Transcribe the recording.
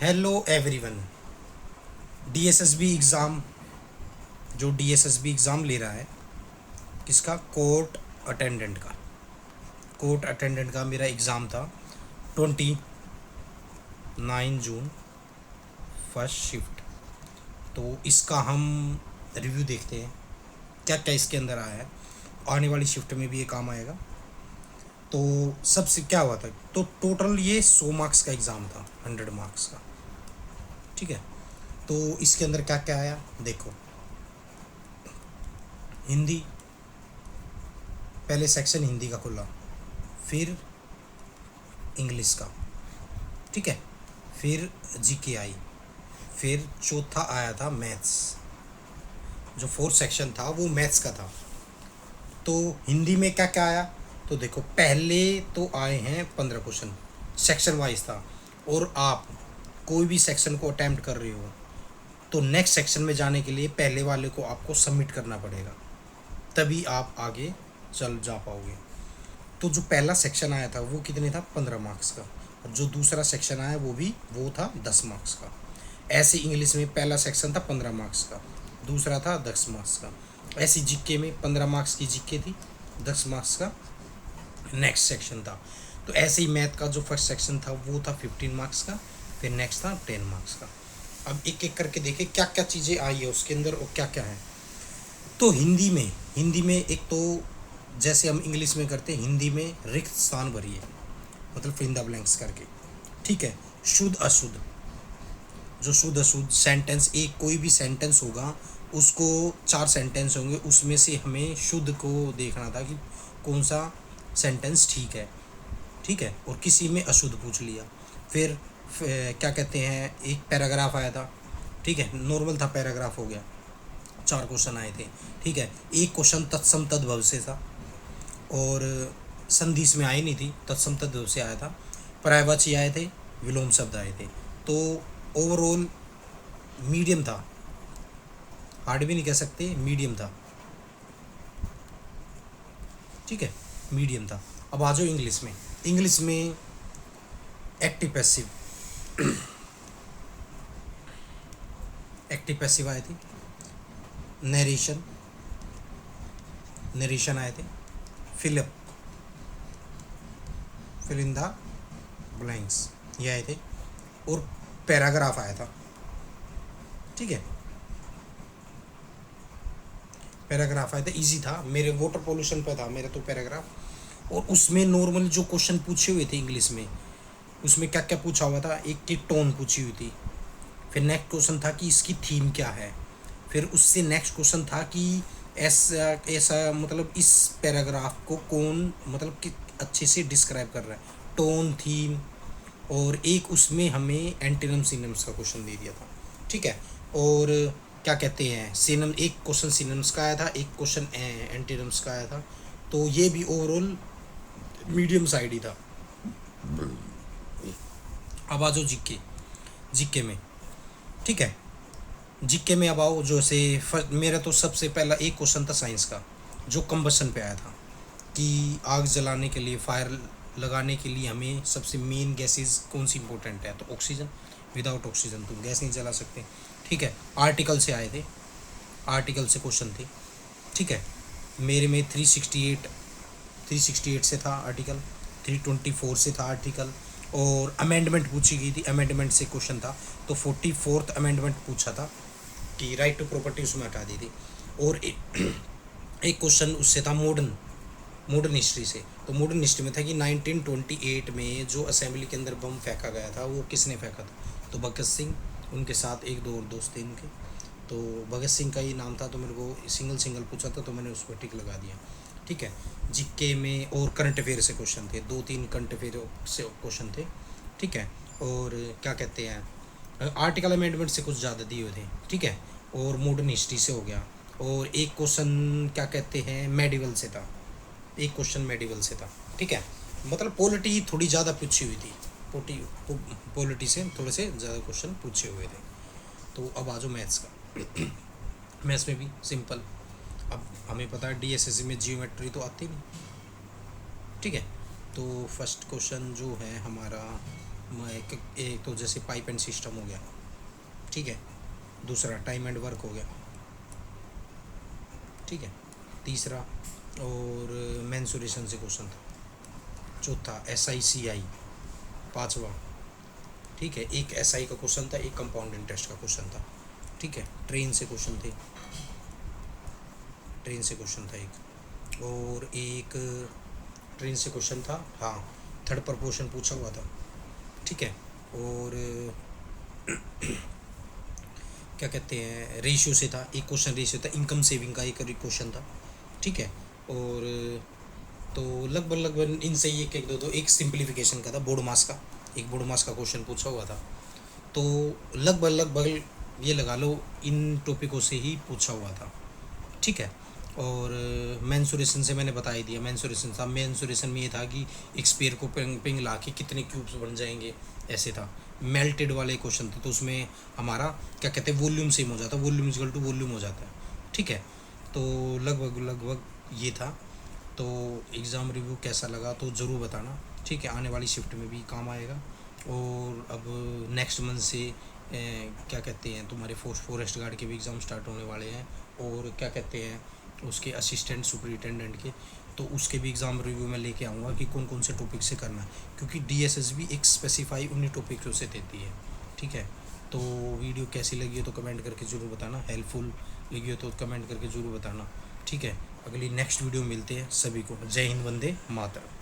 Hello everyone. DSSB exam, जो DSSB exam ले रहा है किसका, कोर्ट अटेंडेंट का मेरा एग्ज़ाम था 29 जून, फर्स्ट शिफ्ट। तो इसका हम रिव्यू देखते हैं क्या क्या इसके अंदर आया है। आने वाली शिफ्ट में भी ये काम आएगा। तो सबसे क्या हुआ था, तो टोटल ये 100 मार्क्स का एग्ज़ाम था, 100 मार्क्स का। ठीक है, तो इसके अंदर क्या क्या आया देखो। हिंदी, पहले सेक्शन हिंदी का खुला, फिर इंग्लिश का, ठीक है, फिर जीके आई, फिर चौथा आया था मैथ्स। जो फोर्थ सेक्शन था वो मैथ्स का था। तो हिंदी में क्या क्या आया, तो देखो पहले तो आए हैं 15 क्वेश्चन, सेक्शन वाइज था। और आप कोई भी सेक्शन को अटैम्प्ट कर रहे हो तो नेक्स्ट सेक्शन में जाने के लिए पहले वाले को आपको सबमिट करना पड़ेगा, तभी आप आगे चल जा पाओगे। तो जो पहला सेक्शन आया था वो कितने था, 15 मार्क्स का। और जो दूसरा सेक्शन आया वो था 10 मार्क्स का। ऐसे इंग्लिश में पहला सेक्शन था 15 मार्क्स का, दूसरा था 10 मार्क्स का। ऐसी जीके में 15 मार्क्स की जीके थी, 10 मार्क्स का नेक्स्ट सेक्शन था। तो ऐसे ही मैथ का जो फर्स्ट सेक्शन था वो था 15 मार्क्स का, फिर नेक्स्ट था 10 मार्क्स का। अब एक एक करके देखें क्या क्या चीज़ें आई है उसके अंदर और क्या क्या है। तो हिंदी में एक तो जैसे हम इंग्लिश में करते हैं, हिंदी में रिक्त स्थान भरिए, मतलब फिल इन द ब्लैंक्स करके। ठीक है, शुद्ध अशुद्ध, जो शुद्ध अशुद्ध सेंटेंस, एक कोई भी सेंटेंस होगा उसको 4 सेंटेंस होंगे, उसमें से हमें शुद्ध को देखना था कि कौन सा सेंटेंस ठीक है। ठीक है, और किसी में अशुद्ध पूछ लिया। फिर क्या कहते हैं, एक पैराग्राफ आया था। ठीक है, नॉर्मल था, पैराग्राफ हो गया, 4 क्वेश्चन आए थे। ठीक है, एक क्वेश्चन तत्सम तद्भव से था और संधि इसमें आई नहीं थी, तत्सम तद्भव से आया था। पर्यायवाची आए थे, विलोम शब्द आए थे। तो ओवरऑल मीडियम था, हार्ड भी नहीं कह सकते, मीडियम था। ठीक है, मीडियम था। अब आ जाओ इंग्लिश में। इंग्लिश में एक्टिव पैसिव, एक्टिव पैसिव आए थे, नरेशन, नरेशन आए थे, fill up, fill in the blanks, ये आए थे, और पैराग्राफ आया था। ठीक है, पैराग्राफ आया था, इजी था। मेरे वाटर पोल्यूशन पे था मेरा तो पैराग्राफ। और उसमें नॉर्मल जो क्वेश्चन पूछे हुए थे इंग्लिश में, उसमें क्या क्या पूछा हुआ था, एक की टोन पूछी हुई थी। फिर नेक्स्ट क्वेश्चन था कि इसकी थीम क्या है। फिर उससे नेक्स्ट क्वेश्चन था कि ऐसा ऐसा मतलब इस पैराग्राफ को कौन मतलब कि अच्छे से डिस्क्राइब कर रहा है, टोन, थीम। और एक उसमें हमें एंटीनम सिनम्स का क्वेश्चन दे दिया था। ठीक है, और क्या कहते हैं, सिनम, एक क्वेश्चन सिनम्स का आया था, एक क्वेश्चन एंटीनम्स का आया था। तो ये भी ओवरऑल मीडियम साइड ही था। अब आ जाओ जीके, जीके में। ठीक है, जीके में अब आओ, जो से मेरा तो सबसे पहला एक क्वेश्चन था साइंस का, जो कंबशन पे आया था कि आग जलाने के लिए, फायर लगाने के लिए हमें सबसे मेन गैसेस कौन सी इंपॉर्टेंट है, तो ऑक्सीजन। विदाउट ऑक्सीजन तुम गैस नहीं जला सकते। ठीक है, आर्टिकल से आए थे, आर्टिकल से क्वेश्चन थे। ठीक है, मेरे में 368 से था आर्टिकल, 324 से था आर्टिकल। और अमेंडमेंट पूछी गई थी, अमेंडमेंट से क्वेश्चन था। तो 44th अमेंडमेंट पूछा था कि राइट टू प्रॉपर्टी, उसमें हटा दी थी। और एक क्वेश्चन उससे था मॉडर्न हिस्ट्री से। तो मॉडर्न हिस्ट्री में था कि 1928 में जो असेंबली के अंदर बम फेंका गया था वो किसने फेंका था, तो भगत सिंह, उनके साथ एक दो और दोस्त थे इनके। तो भगत सिंह का ही नाम था, तो मेरे को सिंगल पूछा था तो मैंने उस पर टिक लगा दिया। ठीक है, जीके में और करंट अफेयर से क्वेश्चन थे, 2-3 करंट अफेयर से क्वेश्चन थे। ठीक है, और क्या कहते हैं, आर्टिकल अमेंडमेंट से कुछ ज़्यादा दिए हुए थे। ठीक है, और मॉडर्न हिस्ट्री से हो गया। और एक क्वेश्चन क्या कहते हैं, मेडिवल से था, एक क्वेश्चन मेडिवल से था। ठीक है, मतलब पॉलिटी थोड़ी ज़्यादा पूछी हुई थी, पॉलिटी से थोड़े से ज़्यादा क्वेश्चन पूछे हुए थे। तो अब आ जाओ मैथ्स का। मैथ्स में भी सिंपल। अब हमें पता है डीएसएससी में जियोमेट्री तो आती नहीं। ठीक है, तो फर्स्ट क्वेश्चन जो है हमारा एक तो जैसे पाइप एंड सिस्टम हो गया, ठीक है, दूसरा टाइम एंड वर्क हो गया, ठीक है, तीसरा और मेंसुरेशन से क्वेश्चन था, चौथा SICI, पांचवा, ठीक है, एक SI का क्वेश्चन था, एक कंपाउंड इंटरेस्ट का क्वेश्चन था, ठीक है, ट्रेन से क्वेश्चन थे, ट्रेन से क्वेश्चन था एक, और एक ट्रेन से क्वेश्चन था, हाँ, थर्ड प्रपोर्शन पूछा हुआ था, ठीक है, और क्या कहते हैं, रेशियो से था एक क्वेश्चन, रेशियो था, इनकम सेविंग का एक क्वेश्चन था, ठीक है, और तो लगभग इनसे ही एक एक दो एक सिंप्लीफिकेशन का था, बोर्ड मास का, एक बोर्ड मास का क्वेश्चन पूछा हुआ था, तो लगभग ये लगा लो इन टॉपिकों से ही पूछा हुआ था, ठीक है। और मेंसुरेशन से मैंने बता ही दिया, मेंसुरेशन में ये था कि एक स्पेयर को पिंग ला के कितने क्यूब्स बन जाएंगे, ऐसे था। मेल्टेड वाले क्वेश्चन थे तो उसमें हमारा क्या कहते हैं, वॉल्यूम सेम हो जाता है, वॉल्यूम इक्वल टू वॉल्यूम हो जाता है, ठीक है। तो लगभग ये था। तो एग्ज़ाम रिव्यू कैसा लगा तो ज़रूर बताना, ठीक है, आने वाली शिफ्ट में भी काम आएगा। और अब नेक्स्ट मंथ से क्या कहते हैं, तुम्हारे फॉरेस्ट गार्ड के भी एग्ज़ाम स्टार्ट होने वाले हैं, और क्या कहते हैं उसके असिस्टेंट सुपरिटेंडेंट के, तो उसके भी एग्ज़ाम रिव्यू में लेके आऊँगा कि कौन कौन से टॉपिक से करना है, क्योंकि DSS भी एक स्पेसिफाई उन्हीं टॉपिक्स से देती है, ठीक है। तो वीडियो कैसी लगी हो तो कमेंट करके ज़रूर बताना, हेल्पफुल लगी हो तो कमेंट करके ज़रूर बताना, ठीक है। अगली नेक्स्ट वीडियो मिलते हैं, सभी को जय हिंद, वंदे मातरम।